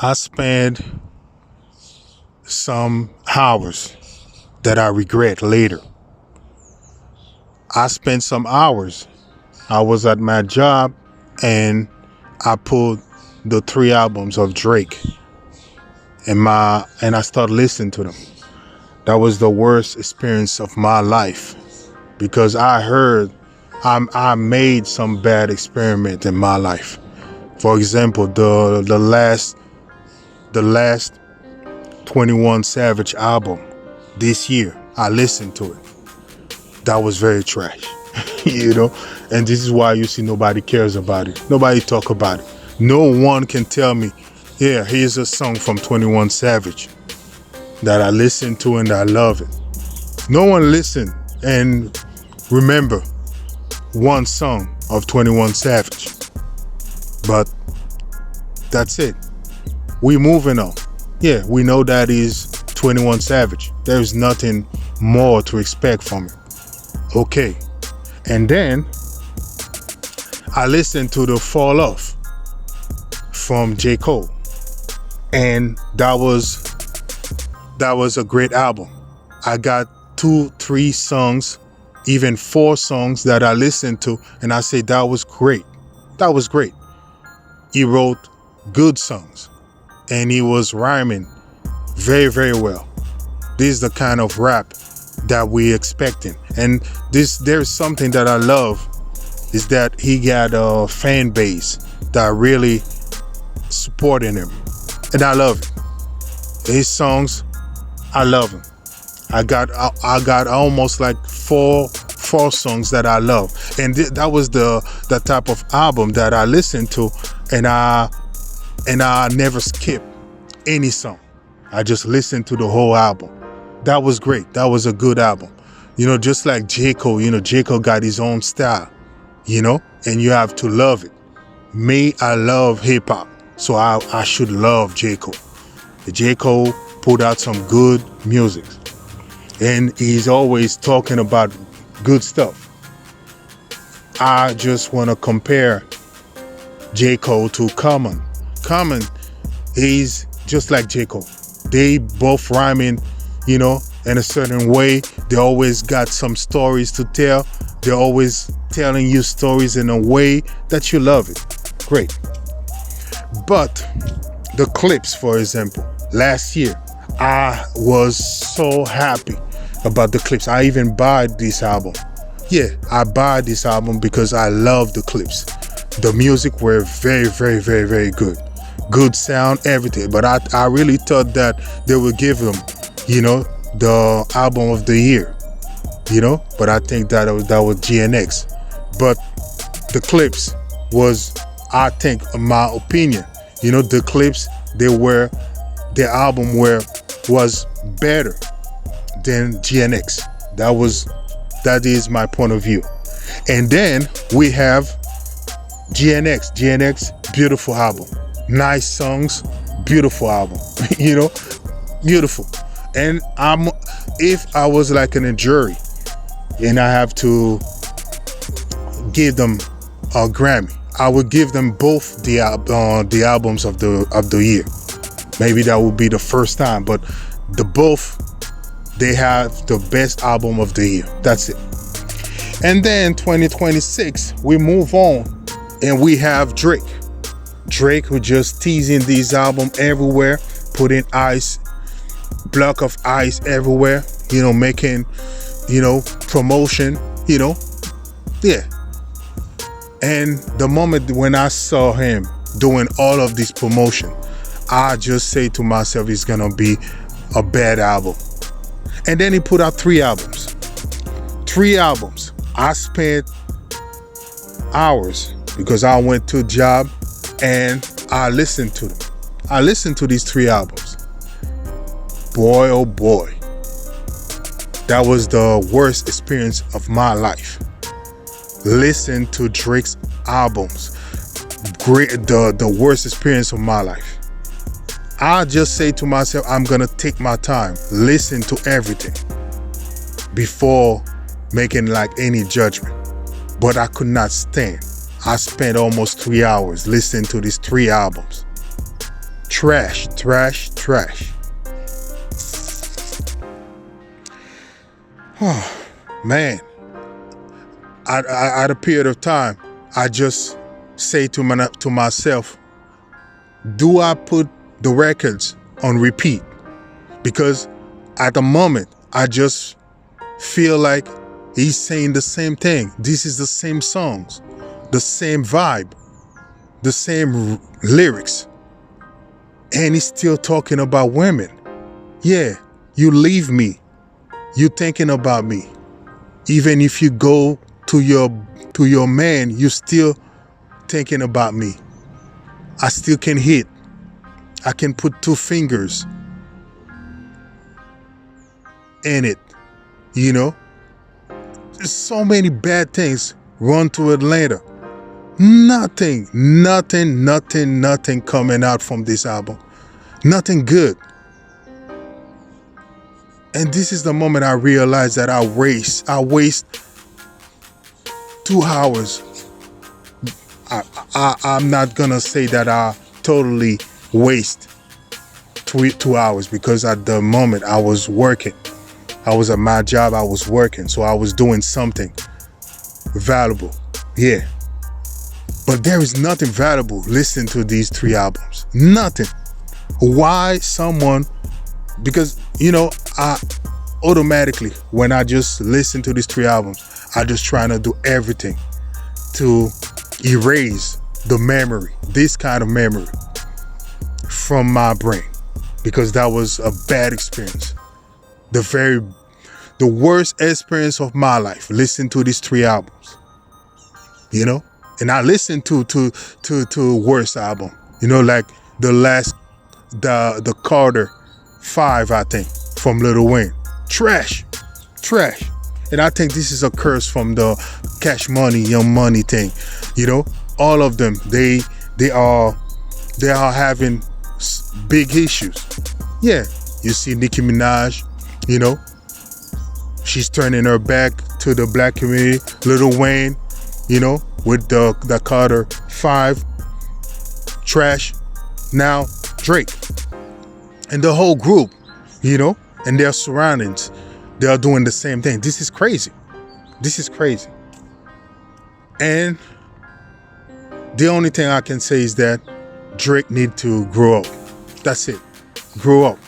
I spent some hours that I regret later. I spent some hours. I was at my job and I put the 3 albums of Drake in and I started listening to them. That was the worst experience of my life because I made some bad experiment in my life. For example, the last 21 Savage album this year, I listened to it. That was very trash, and this is why you see nobody cares about it. Nobody talk about it. No one can tell me, yeah, here's a song from 21 Savage that I listened to and I love it. No one listen and remember one song of 21 Savage. But that's it. We moving on. Yeah, we know that is 21 Savage. There's nothing more to expect from it. Okay. And then I listened to the Fall Off from J. Cole. And that was a great album. I got 2, 3 songs, even 4 songs that I listened to, and I say that was great. That was great. He wrote good songs and he was rhyming very, very well. This is the kind of rap that we expecting. And there's something that I love is that he got a fan base that really supporting him. And I love it. His songs, I love them. I got almost like four songs that I love. And that was the type of album that I listened to, and I never skip any song. I just listened to the whole album. That was great. That was a good album. Just like J. Cole, J. Cole got his own style, and you have to love it. Me, I love hip hop, so I should love J. Cole. J. Cole put out some good music, and he's always talking about good stuff. I just want to compare J. Cole to Common. Common, he's just like J. Cole. They both rhyming, in a certain way. They always got some stories to tell. They're always telling you stories in a way that you love it. Great. But the Clipse, for example, last year, I was so happy about the Clipse. I even bought this album. Yeah, I bought this album because I love the Clipse. The music were very, very, very, very good. Good sound, everything. But I really thought that they would give them, the album of the year, But I think that was GNX. But the Clipse was, I think, in my opinion, the Clipse, their album was better than GNX. That is my point of view. And then we have GNX. GNX, beautiful album. Nice songs, beautiful album. Beautiful. And if I was like in a jury and I have to give them a Grammy, I would give them both the albums of the year. Maybe that would be the first time, but they have the best album of the year. That's it. And then 2026, we move on and we have Drake. Drake, who just teasing these album everywhere, putting block of ice everywhere, making, promotion, yeah. And the moment when I saw him doing all of this promotion, I just say to myself, it's gonna be a bad album. And then he put out 3 albums. 3 albums. I spent hours because I went to a job and I listened to them. I listened to these 3 albums. Boy, oh boy, that was the worst experience of my life. Listen to Drake's albums. Great, the worst experience of my life. I just say to myself, I'm gonna take my time, listen to everything before making like any judgment. But I could not stand. I spent almost 3 hours listening to these 3 albums. Trash, trash, trash. Oh, man. At a period of time, I just say to myself, do I put the records on repeat? Because at the moment, I just feel like he's saying the same thing. This is the same songs, the same vibe, the same lyrics. And he's still talking about women. Yeah, you leave me. You thinking about me. Even if you go to your man, you still thinking about me. I still can hit. I can put 2 fingers in it, you know? There's so many bad things. Run to Atlanta. Nothing coming out from this album. Nothing good. And this is the moment I realized that I waste 2 hours. I'm not gonna say that I totally waste 2 hours, because at the moment I was working. I was at my job, I was working, so I was doing something valuable. Yeah. But there is nothing valuable listening to these 3 albums. Nothing. Why someone, because, you know, I automatically, when I just listen to these 3 albums, I just trying to do everything to erase the memory, this kind of memory, from my brain, because that was a bad experience. The worst experience of my life, listening to these 3 albums, you know? And I listened to worst album, you know, like the Carter 5, I think, from Lil Wayne. Trash. And I think this is a curse from the Cash Money, Young Money thing. You know, all of them, they are having big issues. Yeah, you see Nicki Minaj, you know, she's turning her back to the black community. Lil Wayne, you know, with the Carter 5. Trash. Now Drake and the whole group, you know, and their surroundings, they are doing the same thing. This is crazy. And the only thing I can say is that Drake need to grow up. That's it. Grow up.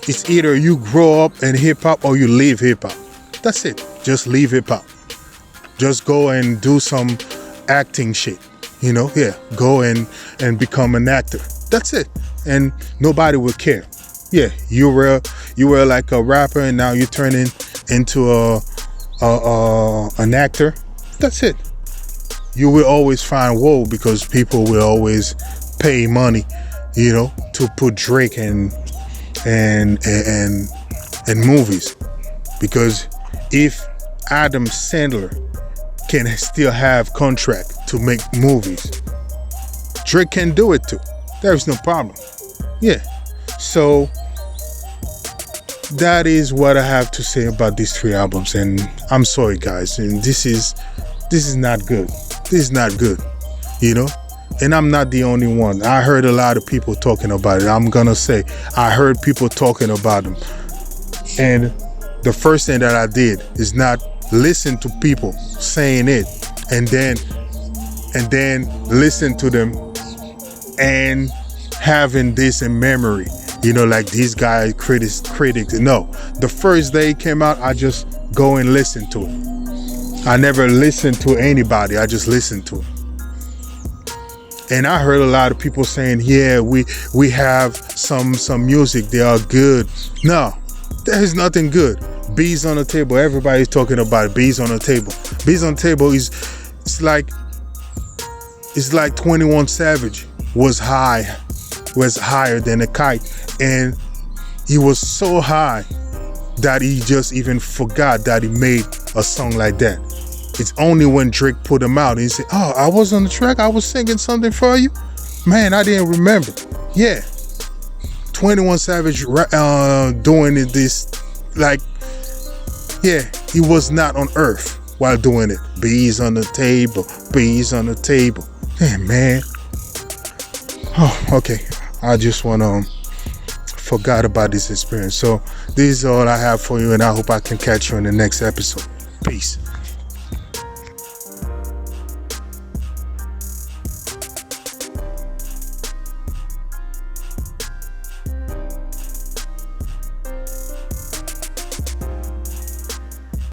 It's either you grow up in hip hop or you leave hip hop. That's it. Just leave hip hop. Just go and do some acting shit. You know, yeah. Go and become an actor. That's it. And nobody will care. Yeah, you were like a rapper, and now you're turning into an actor. That's it. You will always find woe, because people will always pay money, you know, to put Drake in movies. Because if Adam Sandler can still have contract to make movies, Drake can do it too. There's no problem. Yeah. So that is what I have to say about these 3 albums, and I'm sorry guys, and this is not good. This is not good, you know. And I'm not the only one. I heard a lot of people talking about it. I'm gonna say I heard people talking about them, and the first thing that I did is not listen to people saying it and then listen to them and having this in memory, you know, like these guys critics. No, the first day it came out, I just go and listen to it. I never listened to anybody. I just listened to it. And I heard a lot of people saying, yeah, we have some music, they are good. No, there is nothing good. Bees on the Table, everybody's talking about it. Bees on the Table. Bees on the Table it's It's like 21 Savage was higher than a kite, and he was so high that he just even forgot that he made a song like that. It's only when Drake put him out and he said, "Oh, I was on the track, I was singing something for you? Man, I didn't remember." Yeah, 21 Savage doing this, like, yeah, he was not on earth while doing it. Bees on the table, bees on the table. Yeah, man. Oh, okay. I just want to forgot about this experience. So this is all I have for you, and I hope I can catch you in the next episode. Peace.